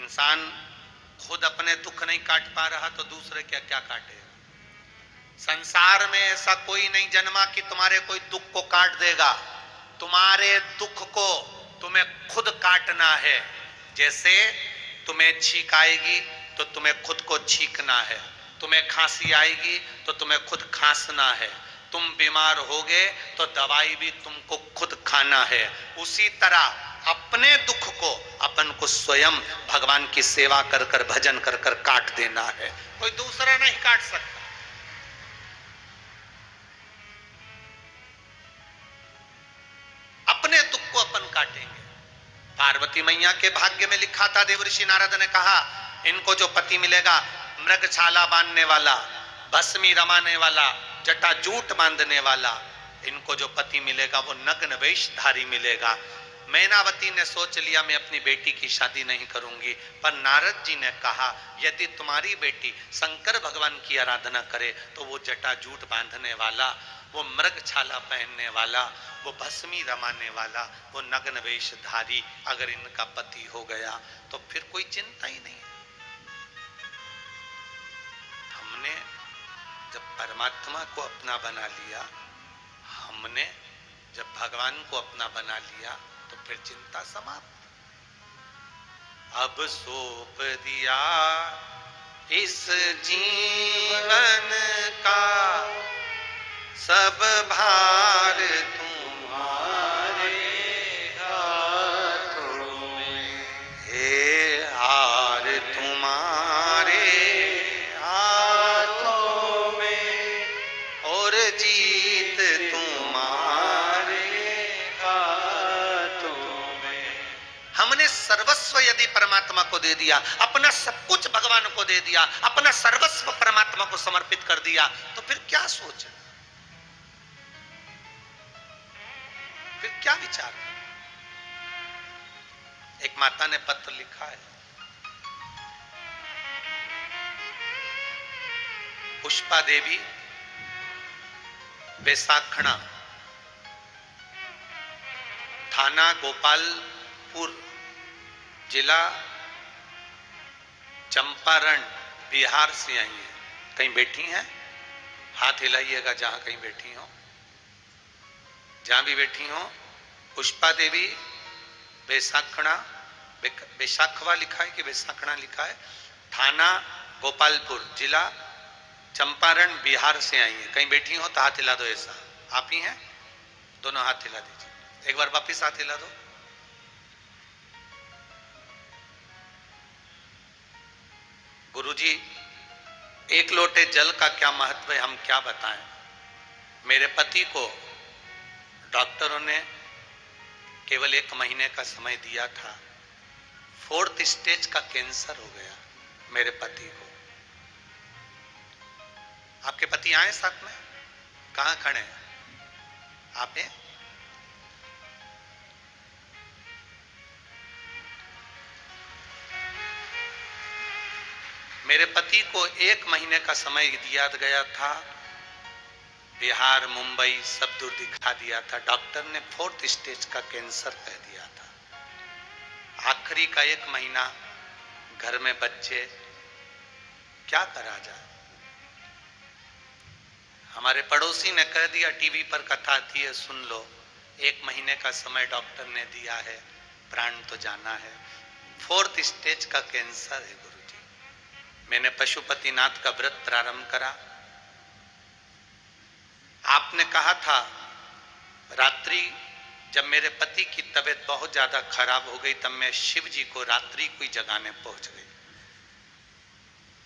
इंसान खुद अपने दुख नहीं काट पा रहा तो दूसरे क्या क्या काटे। संसार में ऐसा कोई नहीं जन्मा कि तुम्हारे कोई दुख को काट देगा। तुम्हारे दुख को तुम्हें खुद काटना है। जैसे तुम्हें छींक आएगी तो तुम्हें खुद को छींकना है, तुम्हें खांसी आएगी तो तुम्हें खुद खांसना है, तुम बीमार होगे तो दवाई भी तुमको खुद खाना है। उसी तरह अपने दुख को अपन को स्वयं भगवान की सेवा कर कर भजन कर कर काट देना है, कोई दूसरा नहीं काट सकता। अपने दुख को अपन काटेंगे। पार्वती मैया के भाग्य में लिखा था, देवर्षि नारद ने कहा इनको जो पति मिलेगा मृगछाला बांधने वाला, भस्मी रमाने वाला, जटा जूट बांधने वाला, इनको जो पति मिलेगा वो नग्न वेशधारी मिलेगा। मैनावती ने सोच लिया मैं अपनी बेटी की शादी नहीं करूंगी, पर नारद जी ने कहा यदि तुम्हारी बेटी शंकर भगवान की आराधना करे तो वो जटा जूट बांधने वाला, वो मृगछाला पहनने वाला, वो भस्मी रमाने वाला, वो नग्न वेशधारी अगर इनका पति हो गया तो फिर कोई चिंता ही नहीं। हमने जब परमात्मा को अपना बना लिया, हमने जब भगवान को अपना बना लिया तो फिर चिंता समाप्त। अब सौंप दिया इस जीवन का सब भार तुम्हारे हाथों में, हे हार तुम्हारे हाथों में और जीत तुम्हारे हाथों में। हमने सर्वस्व यदि परमात्मा को दे दिया, अपना सब कुछ भगवान को दे दिया, अपना सर्वस्व परमात्मा को समर्पित कर दिया, तो फिर क्या सोच, फिर क्या विचार। एक माता ने पत्र लिखा है, पुष्पा देवी, बैसाखड़ा, थाना गोपालपुर, जिला चंपारण, बिहार से आई है। कहीं बैठी हैं? हाथ हिलाइएगा जहां कहीं बैठी हो, जहां भी बैठी हो। पुष्पा देवी, बैसाखड़ा, बैसाखवा लिखा है कि बैसाखड़ा लिखा है, थाना गोपालपुर, जिला चंपारण, बिहार से आई है। कहीं बैठी हो तो हाथ हिला दो। ऐसा आप ही हैं? दोनों हाथ हिला दीजिए। एक बार वापिस हाथ हिला दो। गुरुजी, एक लोटे जल का क्या महत्व है हम क्या बताएं। मेरे पति को डॉक्टरों ने केवल 1 महीने का समय दिया था, 4th स्टेज का कैंसर हो गया मेरे पति को। आपके पति आए साथ में? कहां खड़े हैं आप? हैं? मेरे पति को 1 महीने का समय दिया गया था, बिहार मुंबई सब दूर दिखा दिया था। डॉक्टर ने 4th स्टेज का कैंसर कह दिया था। आखिरी का 1 महीना घर में बच्चे, क्या करा जाए। हमारे पड़ोसी ने कह दिया, टीवी पर कथा आती है सुन लो, 1 महीने का समय डॉक्टर ने दिया है, प्राण तो जाना है। 4th स्टेज का कैंसर है गुरुजी। मैंने पशुपतिनाथ का व्रत प्रारंभ करा। आपने कहा था रात्रि जब मेरे पति की तबीयत बहुत ज्यादा खराब हो गई तब मैं शिव जी को रात्रि को ही जगाने पहुंच गई।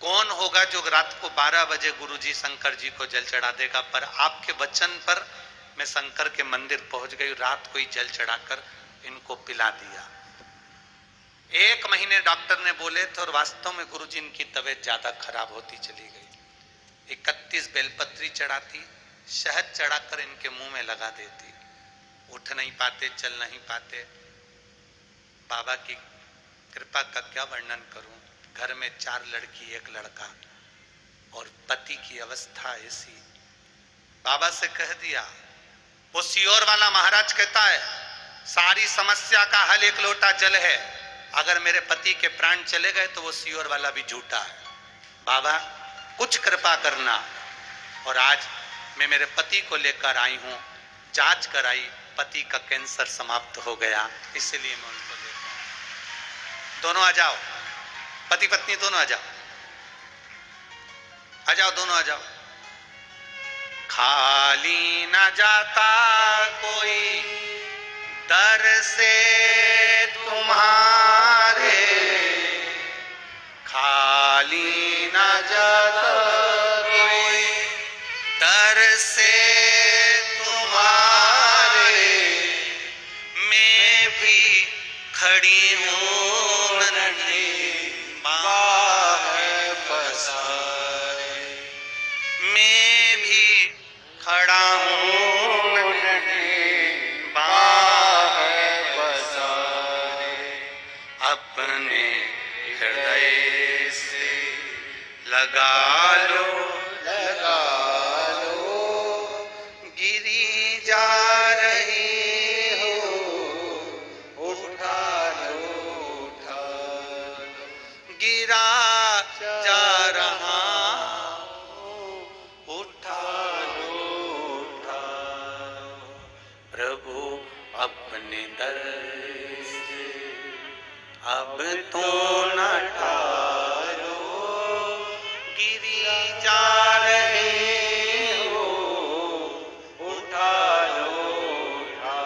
कौन होगा जो रात को 12 बजे गुरुजी शंकर जी को जल चढ़ा देगा, पर आपके वचन पर मैं शंकर के मंदिर पहुंच गई, रात को ही जल चढ़ाकर इनको पिला दिया। 1 महीने डॉक्टर ने बोले थे और वास्तव में गुरुजी इनकी तबीयत ज्यादा खराब होती चली गई। 31 बेलपत्री चढ़ाती, शहद चढ़ाकर इनके मुंह में लगा देती, उठ नहीं पाते, चल नहीं पाते। बाबा की कृपा का क्या वर्णन करूं। घर में 4 लड़की 1 लड़का और पति की अवस्था ऐसी। बाबा से कह दिया, वो सियोर वाला महाराज कहता है सारी समस्या का हल 1 लोटा जल है। अगर मेरे पति के प्राण चले गए तो वो सीहोर वाला भी झूठा है। बाबा कुछ कृपा करना। और आज मैं मेरे पति को लेकर आई हूं, जांच कराई, पति का कैंसर समाप्त हो गया, इसलिए मैं उनको लेकर आया। दोनों आ जाओ, पति पत्नी दोनों आ जाओ, आ जाओ, दोनों आ जाओ। खाली न जाता कोई दर से तुम्हारे, खाली न जाता कोई दर से तुम्हारे, मैं भी खड़ी हूँ नन्ही बाह पसारे, मैं भी खड़ा हूँ नन्ही बाह पसारे, अपने हृदय से लगा लो, लगा लो, गिरी जा रही हो, उठा लो, उठा लो, गिरा जा रहा हो, उठा लो, उठा लो, प्रभु अपने दर से अब तो न टालो, गिरी जा रहे हो, उठा लो, उठा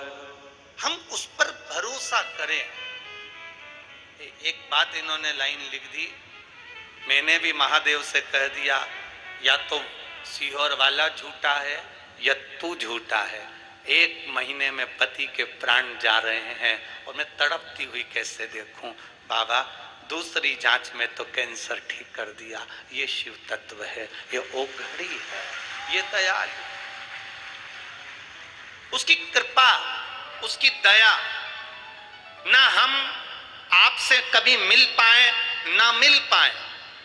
लो। हम उस पर भरोसा करें। एक बात इन्होंने लाइन लिख दी, मैंने भी महादेव से कह दिया, या तो सीहोर वाला झूठा है या तू झूठा है। 1 महीने में पति के प्राण जा रहे हैं और मैं तड़पती हुई कैसे देखूं। बाबा दूसरी जांच में तो कैंसर ठीक कर दिया। ये शिव तत्व है, ये ओघड़ी है, ये दयाल, उसकी कृपा, उसकी दया। ना हम आपसे कभी मिल पाए ना मिल पाए,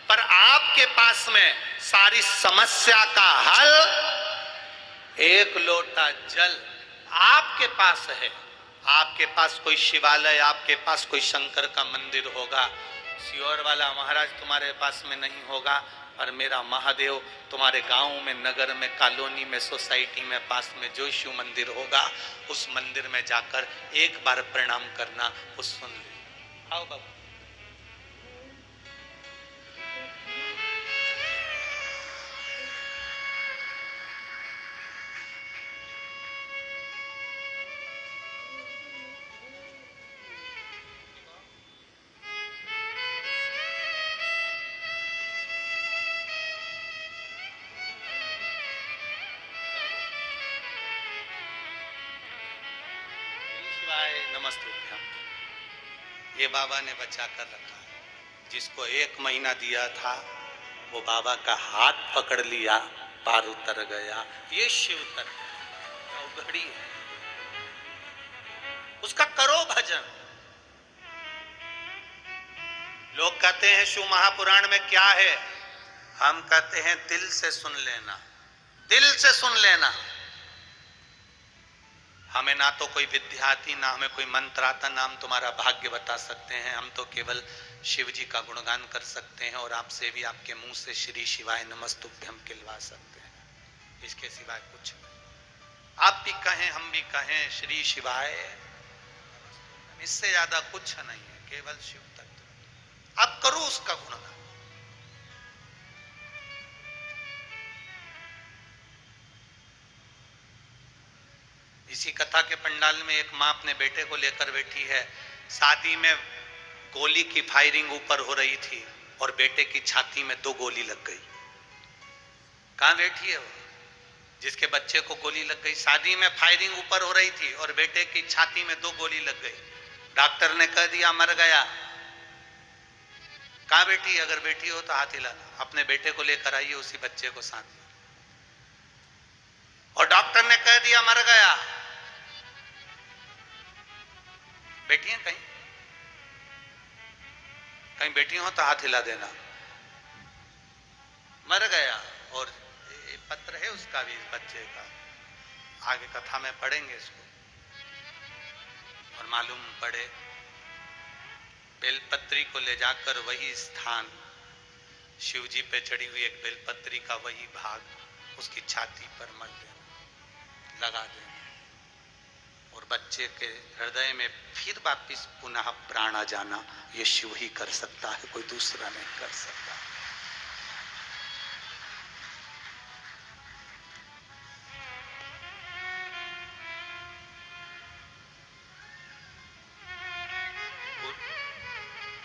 पर आपके पास में सारी समस्या का हल, एक लोटा जल आपके पास है। आपके पास कोई शिवालय, आपके पास कोई शंकर का मंदिर होगा, सीहोर वाला महाराज तुम्हारे पास में नहीं होगा, और मेरा महादेव तुम्हारे गांव में, नगर में, कॉलोनी में, सोसाइटी में, पास में जो शिव मंदिर होगा, उस मंदिर में जाकर एक बार प्रणाम करना, वो सुन ले। आओ बाबू। नमस्ते। ये बाबा ने बचा कर रखा है। जिसको 1 महीना दिया था वो बाबा का हाथ पकड़ लिया, पार उतर गया। ये शिव तत्व घड़ी है, उसका करो भजन। लोग कहते हैं शिव महापुराण में क्या है, हम कहते हैं दिल से सुन लेना, दिल से सुन लेना। हमें ना तो कोई विद्या आती, ना हमें कोई मंत्र आता, ना हम तुम्हारा भाग्य बता सकते हैं। हम तो केवल शिव जी का गुणगान कर सकते हैं और आपसे भी आपके मुंह से श्री शिवाय नमस्तुभ्यम कहलवा सकते हैं। इसके सिवाय कुछ नहीं। आप भी कहें, हम भी कहें श्री शिवाय, इससे ज्यादा कुछ नहीं है, केवल शिव तत्व। आप करो उसका गुणगान। इसी कथा के पंडाल में एक माँ अपने बेटे को लेकर बैठी है। शादी में गोली की फायरिंग ऊपर हो रही थी और बेटे की छाती में 2 गोली लग गई। कहां बैठी है वो जिसके बच्चे को गोली लग गई? शादी में फायरिंग ऊपर हो रही थी और बेटे की छाती में 2 गोली लग गई। डॉक्टर ने कह दिया मर गया। कहां बैठी? अगर बैठी हो तो हाथ हिलाना। अपने बेटे को लेकर आइए, उसी बच्चे को साथ में। और डॉक्टर ने कह दिया मर गया। बैठी हैं कहीं? कहीं बैठी हो तो हाथ हिला देना। मर गया। और पत्र है उसका भी, बच्चे का, आगे कथा में पढ़ेंगे इसको और मालूम पड़े बेलपत्री को ले जाकर वही स्थान, शिव जी पे चढ़ी हुई एक बेलपत्री का वही भाग उसकी छाती पर मल देना, लगा देना, और बच्चे के हृदय में फिर वापिस पुनः प्राण आ जाना। ये शिव ही कर सकता है, कोई दूसरा नहीं कर सकता।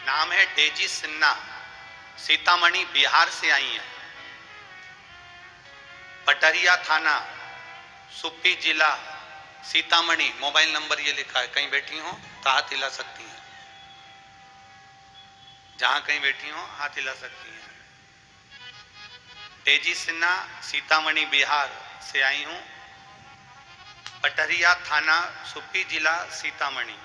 नाम है डेजी सिन्हा, सीतामढ़ी बिहार से आई है। पटरिया थाना, सुप्पी जिला, सीतामढ़ी। मोबाइल नंबर ये लिखा है, कहीं बैठी हो तो हाथ हिला सकती हैं, जहां कहीं बैठी हो हाथ हिला सकती हैं। डेजी सिन्हा, सीतामढ़ी बिहार से आई हूं। पटरिया थाना, सुप्पी जिला, सीतामढ़ी।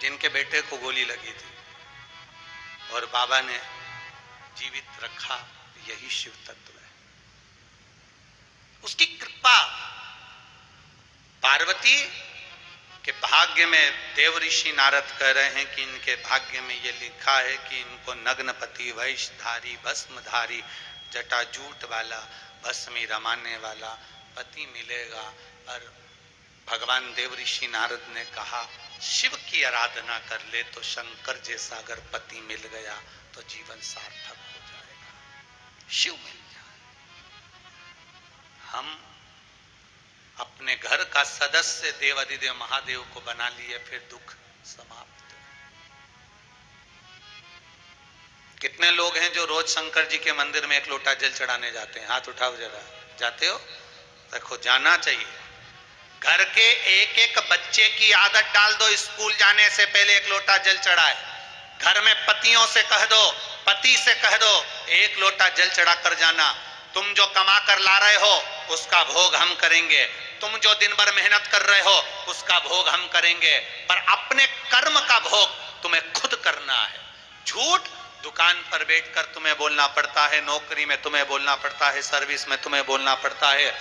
जिनके बेटे को गोली लगी थी और बाबा ने जीवित रखा, यही शिव तत्व है, उसकी कृपा। पार्वती के भाग्य में, देव ऋषि नारद कह रहे हैं कि इनके भाग्य में ये लिखा है कि इनको नग्नपति, वैशधारी, भस्मधारी, जटाजूट वाला, भस्मी रमाने वाला पति मिलेगा। और भगवान देव ऋषि नारद ने कहा, शिव की आराधना कर ले तो शंकर जैसा अगर पति मिल गया तो जीवन सार्थक हो जाएगा, शिव मिल जाए। हम अपने घर का सदस्य देवाधिदेव महादेव को बना लिए, फिर दुख समाप्त। कितने लोग हैं जो रोज शंकर जी के मंदिर में एक लोटा जल चढ़ाने जाते हैं? हाथ उठाओ जरा, जाते हो? देखो, जाना चाहिए। घर के एक एक बच्चे की आदत डाल दो, स्कूल जाने से पहले एक लोटा जल चढ़ाए। घर में पतियों से कह दो, पति से कह दो, एक लोटा जल चढ़ा कर जाना। तुम जो कमा कर ला रहे हो उसका भोग हम करेंगे, तुम जो दिन भर मेहनत कर रहे हो उसका भोग हम करेंगे, पर अपने कर्म का भोग तुम्हें खुद करना है। झूठ दुकान पर बैठकर तुम्हें बोलना पड़ता है, नौकरी में तुम्हें बोलना पड़ता है, सर्विस में तुम्हें बोलना पड़ता है,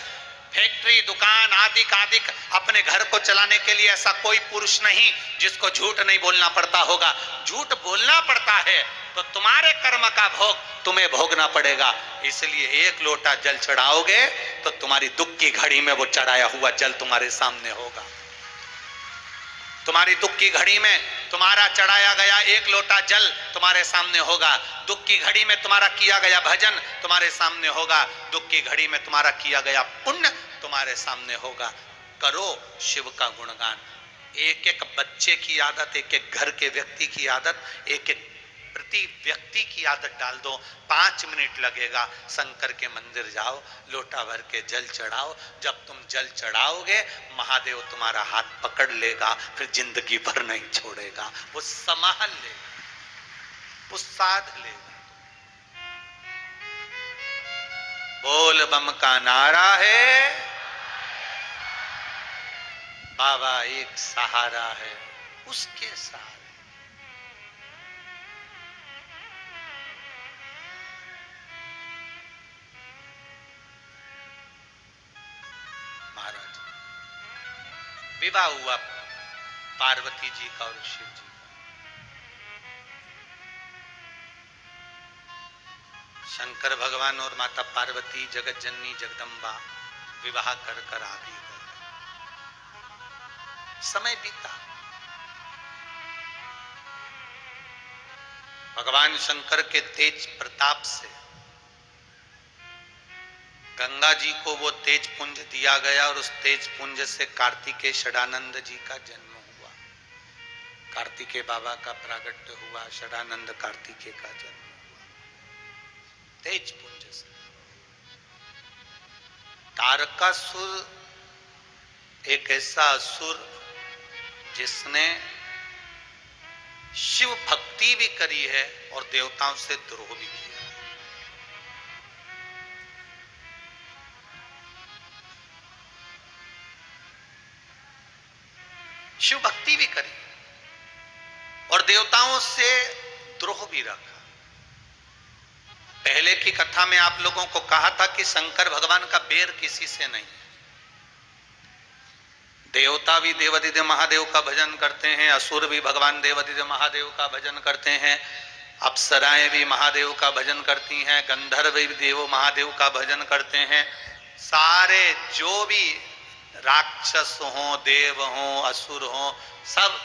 फैक्ट्री, दुकान आदि आदि अपने घर को चलाने के लिए ऐसा कोई पुरुष नहीं जिसको झूठ नहीं बोलना पड़ता होगा। झूठ बोलना पड़ता है तो तुम्हारे कर्म का भोग तुम्हें भोगना पड़ेगा। इसलिए एक लोटा जल चढ़ाओगे तो तुम्हारी दुख की घड़ी में वो चढ़ाया हुआ जल तुम्हारे सामने होगा। तुम्हारी दुख की घड़ी में तुम्हारा चढ़ाया गया एक लोटा जल तुम्हारे सामने होगा। दुख की घड़ी में तुम्हारा किया गया भजन तुम्हारे सामने होगा। दुख की घड़ी में तुम्हारा किया गया पुण्य तुम्हारे सामने होगा। करो शिव का गुणगान। एक एक बच्चे की आदत, एक एक घर के व्यक्ति की आदत, एक एक प्रति व्यक्ति की आदत डाल दो। 5 मिनट लगेगा, शंकर के मंदिर जाओ, लोटा भर के जल चढ़ाओ। जब तुम जल चढ़ाओगे महादेव तुम्हारा हाथ पकड़ लेगा, फिर जिंदगी भर नहीं छोड़ेगा, वो संभाल लेगा, वो साध लेगा। बोल बम का नारा है, बाबा एक सहारा है, उसके साथ विवाह हुआ पार्वती जी का और शिव जी का। शंकर भगवान और माता पार्वती जगत जननी जगदम्बा विवाह कर कर आ भी गए। समय बीता। भगवान शंकर के तेज प्रताप से गंगा जी को वो तेज पुंज दिया गया और उस तेज पुंज से कार्तिकेय षडानंद जी का जन्म हुआ। कार्तिकेय बाबा का प्रागट्य हुआ, षडानंद कार्तिकेय का जन्म हुआ तेज पुंज से। तारकासुर एक ऐसा असुर जिसने शिव भक्ति भी करी है और देवताओं से द्रोह भी किया। शिव भक्ति भी करी और देवताओं से द्रोह भी रखा। पहले की कथा में आप लोगों को कहा था कि शंकर भगवान का बैर किसी से नहीं है। देवता भी देवादिदेव महादेव का भजन करते हैं, असुर भी भगवान देवादिदेव महादेव का भजन करते हैं, अप्सराएं भी महादेव का भजन करती हैं, गंधर्व भी देव महादेव का भजन करते हैं। सारे जो भी राक्षस हो, देव हो, असुर हो, सब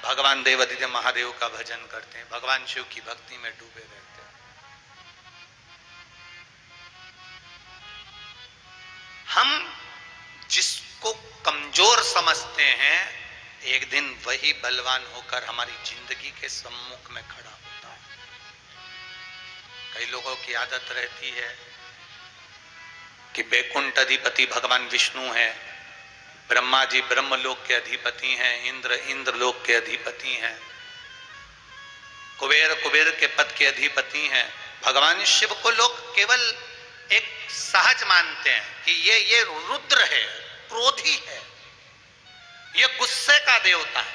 भगवान देवादिदेव महादेव का भजन करते हैं, भगवान शिव की भक्ति में डूबे रहते हैं। हम जिसको कमजोर समझते हैं, एक दिन वही बलवान होकर हमारी जिंदगी के सम्मुख में खड़ा होता है। कई लोगों की आदत रहती है कि बैकुंठ अधिपति भगवान विष्णु है, ब्रह्मा जी ब्रह्मलोक के अधिपति हैं, इंद्र इंद्रलोक के अधिपति हैं, कुबेर कुबेर के पद के अधिपति हैं। भगवान शिव को लोग केवल एक सहज मानते हैं कि ये रुद्र है, क्रोधी है, ये गुस्से का देवता है,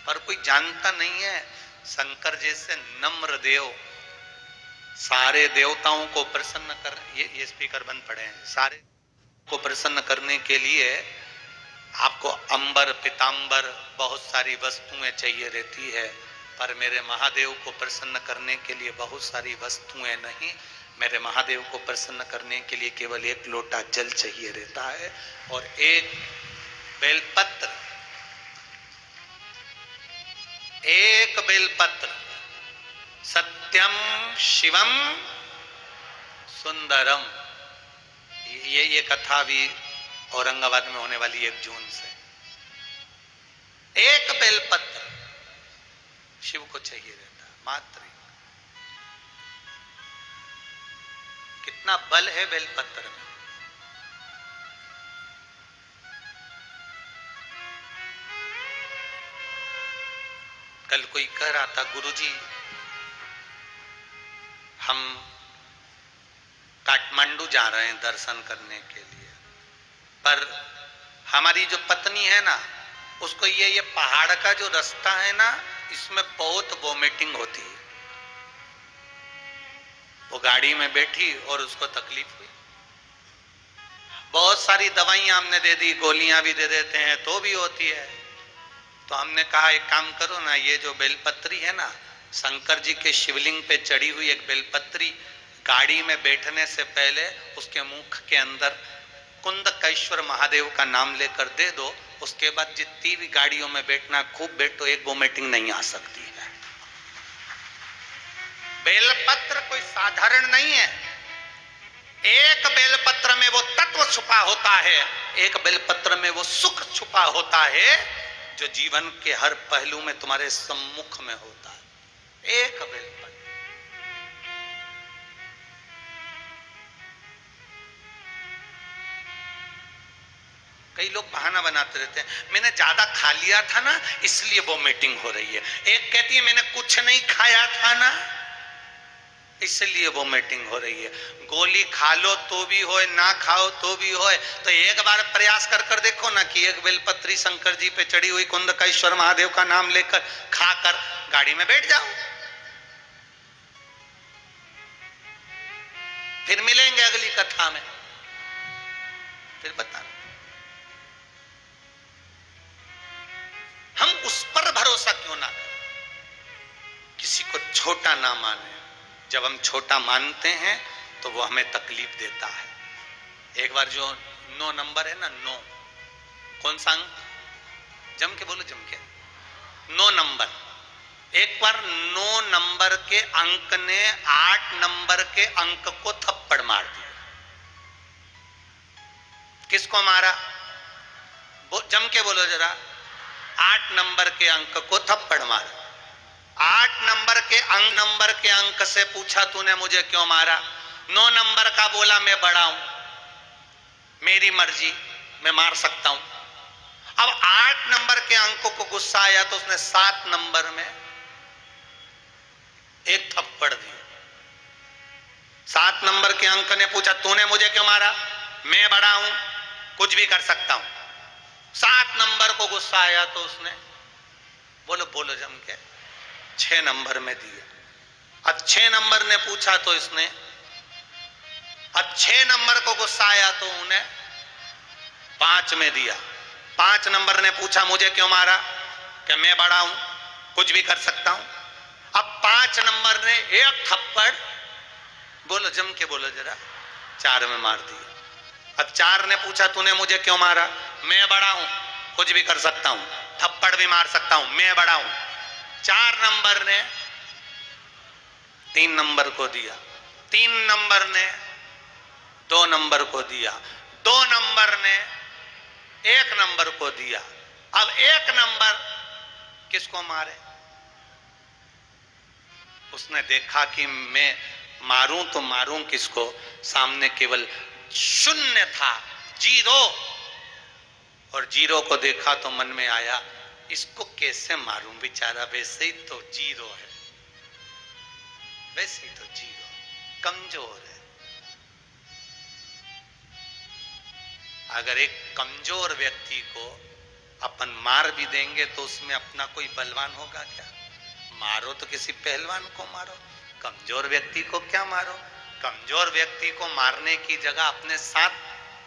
पर कोई जानता नहीं है शंकर जैसे नम्र देव सारे देवताओं को प्रसन्न कर, ये स्पीकर बंद पड़े हैं, सारे को प्रसन्न करने के लिए आपको अंबर पीतांबर बहुत सारी वस्तुएं चाहिए रहती है, पर मेरे महादेव को प्रसन्न करने के लिए बहुत सारी वस्तुएं नहीं, मेरे महादेव को प्रसन्न करने के लिए केवल एक लोटा जल चाहिए रहता है और एक बेलपत्र, एक बेलपत्र। सत्यम शिवम सुंदरम, ये कथा भी औरंगाबाद में होने वाली 1 जून से। एक बेलपत्र शिव को चाहिए रहता, मात्र। कितना बल है बेलपत्र में। कल कोई कह रहा था, गुरुजी हम काठमांडू जा रहे हैं दर्शन करने के लिए, पर हमारी जो पत्नी है ना, उसको ये पहाड़ का जो रास्ता है ना, इसमें बहुत वोमिटिंग होती है। वो गाड़ी में बैठी और उसको तकलीफ हुई, बहुत सारी दवाइयां हमने दे दी, गोलियां भी दे देते हैं तो भी होती है। तो हमने कहा एक काम करो ना, ये जो बेलपत्री है ना, शंकर जी के शिवलिंग पे चढ़ी हुई एक बेलपत्री, गाड़ी में बैठने से पहले उसके मुख के अंदर कुंदकेश्वर महादेव का नाम लेकर दे दो, उसके बाद जितनी भी गाड़ियों में बैठना खूब बैठो, एक वोमिटिंग नहीं आ सकती है। बेलपत्र कोई साधारण नहीं है, एक बेलपत्र में वो तत्व छुपा होता है, एक बेलपत्र में वो सुख छुपा होता है जो जीवन के हर पहलू में तुम्हारे सम्मुख में होता है। एक बेलपत्र। कई लोग बहाना बनाते रहते हैं, मैंने ज्यादा खा लिया था ना इसलिए वोमिटिंग हो रही है। एक कहती है मैंने कुछ नहीं खाया था ना इसलिए वोमिटिंग हो रही है। गोली खा लो तो भी होए, ना खाओ तो भी होए, तो एक बार प्रयास कर देखो ना कि एक बेलपत्री शंकर जी पे चढ़ी हुई कुंदकेश्वर महादेव का नाम लेकर खाकर गाड़ी में बैठ जाओ। फिर मिलेंगे अगली कथा में, फिर बताना। हम उस पर भरोसा क्यों ना करें, किसी को छोटा ना माने। जब हम छोटा मानते हैं तो वो हमें तकलीफ देता है। एक बार जो 9 नंबर है ना, 9 कौन सा अंक, जम के बोलो, जम के 9 नंबर। एक बार 9 नंबर के अंक ने 8 नंबर के अंक को थप्पड़ मार दिया। किसको मारा, जम के बोलो जरा। 8 नंबर के अंक को थप्पड़ मारा। 8 नंबर के अंक से पूछा तूने मुझे क्यों मारा? 9 नंबर का बोला मैं बड़ा हूं, मेरी मर्जी, मैं मार सकता हूं। अब 8 नंबर के अंकों को गुस्सा आया तो उसने 7 नंबर में एक थप्पड़ दिया। 7 नंबर के अंक ने पूछा तूने मुझे क्यों मारा? मैं बड़ा हूं, कुछ भी कर सकता हूं। 7 नंबर को गुस्सा आया तो उसने बोलो जम के 6 नंबर में दिया। अब 6 नंबर ने पूछा तो इसने, अब 6 नंबर को गुस्सा आया तो उन्हें 5 में दिया। 5 नंबर ने पूछा मुझे क्यों मारा, कि मैं बड़ा हूं, कुछ भी कर सकता हूं। अब 5 नंबर ने एक थप्पड़, बोलो जम के बोलो जरा, 4 में मार दिया। अब 4 ने पूछा तूने मुझे क्यों मारा, मैं बड़ा हूं, कुछ भी कर सकता हूं, थप्पड़ भी मार सकता हूं, मैं बड़ा हूं। 4 नंबर ने 3 नंबर को दिया, 3 नंबर ने 2 नंबर को दिया, 2 नंबर ने 1 नंबर को दिया। अब 1 नंबर किसको मारे? उसने देखा कि मैं मारूं तो मारूं किसको, सामने केवल 0 था, 0। और 0 को देखा तो मन में आया इसको कैसे मारूं, बेचारा वैसे ही तो 0 है, वैसे ही तो 0, कमजोर है। अगर एक कमजोर व्यक्ति को अपन मार भी देंगे तो उसमें अपना कोई बलवान होगा क्या? मारो तो किसी पहलवान को मारो, कमजोर व्यक्ति को क्या मारो? कमजोर व्यक्ति को मारने की जगह अपने साथ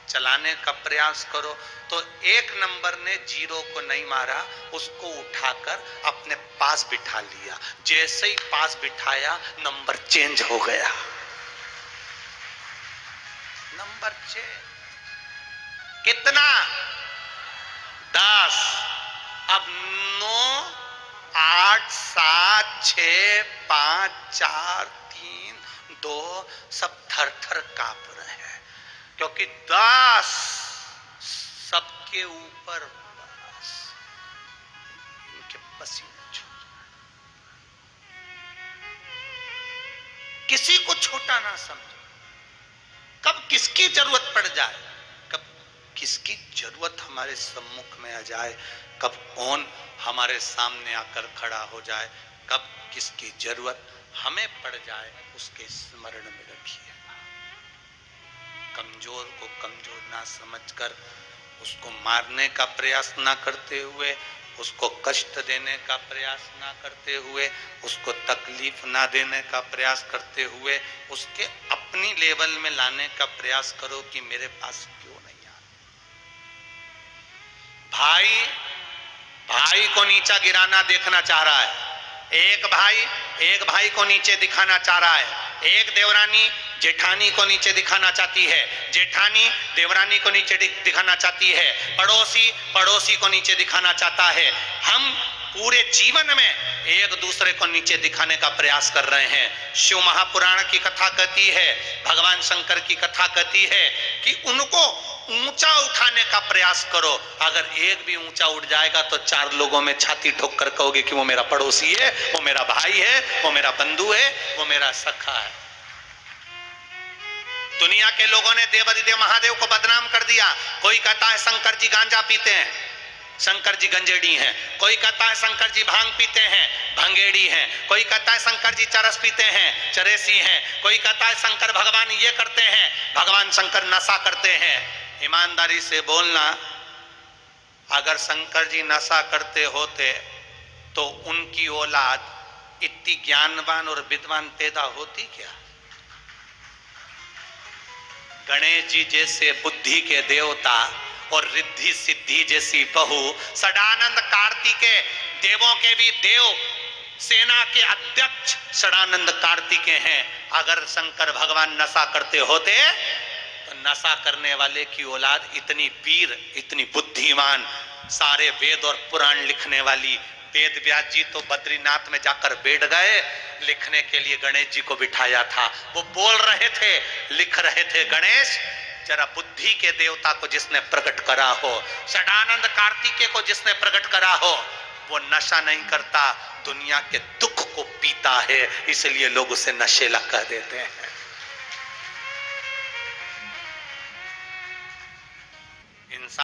चलाने का प्रयास करो। तो 1 नंबर ने 0 को नहीं मारा, उसको उठाकर अपने पास बिठा लिया। जैसे ही पास बिठाया नंबर चेंज हो गया, नंबर चेंज। कितना? 10। अब 9, 8, 7, 6, 5, 4, 3, 2 सब थर थर कांप रहे हैं, क्योंकि 10 सबके ऊपर बस इनके पसीने छूट। किसी को छोटा ना समझो, कब किसकी जरूरत पड़ जाए, कब किसकी जरूरत हमारे सम्मुख में आ जाए, कब कौन हमारे सामने आकर खड़ा हो जाए, कब किसकी जरूरत हमें पड़ जाए, उसके स्मरण में रखिए। कमजोर को कमजोर ना समझकर उसको मारने का प्रयास ना करते हुए, उसको कष्ट देने का प्रयास ना करते हुए, उसको तकलीफ ना देने का प्रयास करते हुए, उसके अपनी लेवल में लाने का प्रयास करो कि मेरे पास क्यों नहीं आ। भाई को नीचा गिराना देखना चाह रहा है, एक भाई को नीचे दिखाना चाह रहा है, एक देवरानी जेठानी को नीचे दिखाना चाहती है, जेठानी देवरानी को नीचे दिखाना चाहती है, पड़ोसी को नीचे दिखाना चाहता है। हम पूरे जीवन में एक दूसरे को नीचे दिखाने का प्रयास कर रहे हैं। शिव महापुराण की कथा कहती है, भगवान शंकर की कथा कहती है कि उनको ऊंचा उठाने का प्रयास करो। अगर एक भी ऊंचा उठ जाएगा तो 4 लोगों में छाती ठोक कर कहोगे कि वो मेरा पड़ोसी है, वो मेरा भाई है, वो मेरा बंधु है, वो मेरा सखा है। दुनिया के लोगों ने देवाधिदेव महादेव को बदनाम कर दिया। कोई कहता है शंकर जी गांजा पीते हैं, शंकर जी गंजेड़ी हैं। कोई कहता है शंकर जी भांग पीते हैं, भंगेड़ी हैं। कोई कहता है शंकर जी चरस पीते हैं, चरेसी हैं। कोई कहता है शंकर भगवान ये करते हैं, भगवान शंकर नशा करते हैं। ईमानदारी से बोलना, अगर शंकर जी नशा करते होते तो उनकी औलाद इतनी ज्ञानवान और विद्वान पैदा होती क्या? गणेश जी जैसे बुद्धि के देवता और रिद्धि सिद्धि जैसी बहू, सदानंद कार्तिकेय देवों के भी देव, सेना के अध्यक्ष सदानंद कार्तिकेय हैं। अगर शंकर भगवान नशा करते होते तो नशा करने वाले की औलाद इतनी वीर, इतनी बुद्धिमान, सारे वेद और पुराण लिखने वाली। वेद व्यास जी तो बद्रीनाथ में जाकर बैठ गए, लिखने के लिए गणेश जी को बिठाया था। वो बोल रहे थे, लिख रहे थे, गणेश जरा बुद्धि के देवता को जिसने प्रकट करा हो, सदानंद कार्तिकेय को जिसने प्रकट करा हो, वो नशा नहीं करता, दुनिया के दुख को पीता है, इसलिए लोग उसे नशेला कह देते हैं।